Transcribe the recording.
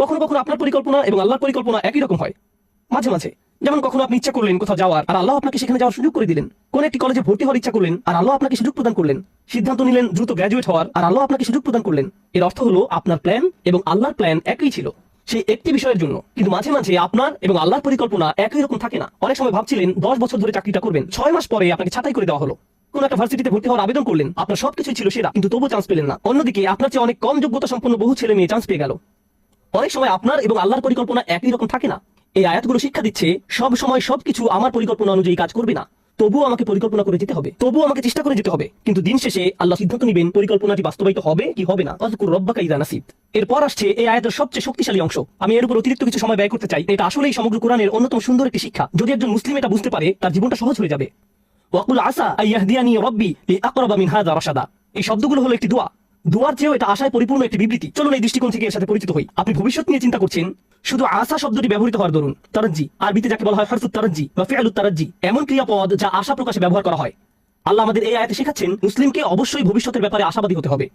কখনো কখনো আপনার পরিকল্পনা এবং আল্লাহর পরিকল্পনা একই রকম হয়। মাঝে মাঝে যেমন কখনো আপনি ইচ্ছা করলেন কোথাও যাওয়ার, আর আল্লাহ আপনাকে সেখানে যাওয়ার সুযোগ করে দিলেন। কোন একটি কলেজে ভর্তি হওয়ার ইচ্ছা করলেন, আর আল্লাহ আপনাকে সুযোগ প্রদান করলেন। সিদ্ধান্ত নিলেন দ্রুত গ্র্যাজুয়েট হওয়ার, আর আল্লাহ আপনাকে সুযোগ প্রদান করলেন। এর অর্থ হলো আপনার প্ল্যান এবং আল্লাহর প্ল্যান একই ছিল সেই একটি বিষয়ের জন্য। কিন্তু মাঝে মাঝে আপনার এবং আল্লাহর পরিকল্পনা একই রকম থাকে না। অনেক সময় ভাবছিলেন 10 বছর ধরে চাকরিটা করবেন, 6 মাস পরে আপনাকে ছাঁটাই করে দেওয়া হলো। কোন একটা ভার্সিটিতে ভর্তি হওয়ার আবেদন করলেন, আপনার সবকিছুই ছিল সেরা, কিন্তু তবুও চান্স পেলেন না। অন্যদিকে আপনার চেয়ে অনেক কম যোগ্যতা সম্পন্ন বহু ছেলে মেয়ে চান্স পেয়ে গেল। অনেক সময় আপনার এবং আল্লাহর পরিকল্পনা একই রকম থাকে না। এই আয়াতগুলো শিক্ষা দিচ্ছে সব সময় সবকিছু আমার পরিকল্পনা অনুযায়ী কাজ করবে না। তবুও আমাকে পরিকল্পনা করে যেতে হবে, তবুও আমাকে চেষ্টা করে যেতে হবে। কিন্তু দিন শেষে আল্লাহ সিদ্ধান্ত নেবেন পরিকল্পনাটি বাস্তবায়িত হবে কি হবে না। আযকুর রাব্বাকা ইযা নাসিত। এরপর আসছে এই আয়াতের সবচেয়ে শক্তিশালী অংশ। আমি এর উপর অতিরিক্ত কিছু সময় ব্যয় করতে চাই। এটা আসলেই সমগ্র কোরআনের অন্যতম সুন্দর একটি শিক্ষা। যদি একজন মুসলিম এটা বুঝতে পারে, তার জীবনটা সহজ হয়ে যাবে। ওয়াকুল আসা আইয়াহদিয়ানি রাব্বি লিআকরাবা মিন হাযা রাশাদা। এই শব্দগুলো হলো একটি দোয়া। দোয়ার চেয়েও এটা আশায় পরিপূর্ণ একটি বিবৃতি। চলুন এই দৃষ্টিকোণ থেকে এর সাথে পরিচিত হই। আপনি ভবিষ্যৎ নিয়ে চিন্তা করছেন, শুধু আশা শব্দটি ব্যবহৃত হওয়ার দরুন তারাজ্জি, আরবিতে যাকে বলা হয় হারফুত তারাজ্জি বা ফিআলুত তারাজ্জি, এমন ক্রিয়াপদ যা আশা প্রকাশে ব্যবহার করা হয়। আল্লাহ আমাদের এই আয়াতে শেখাচ্ছেন মুসলিমকে অবশ্যই ভবিষ্যতের ব্যাপারে আশাবাদী হতে হবে।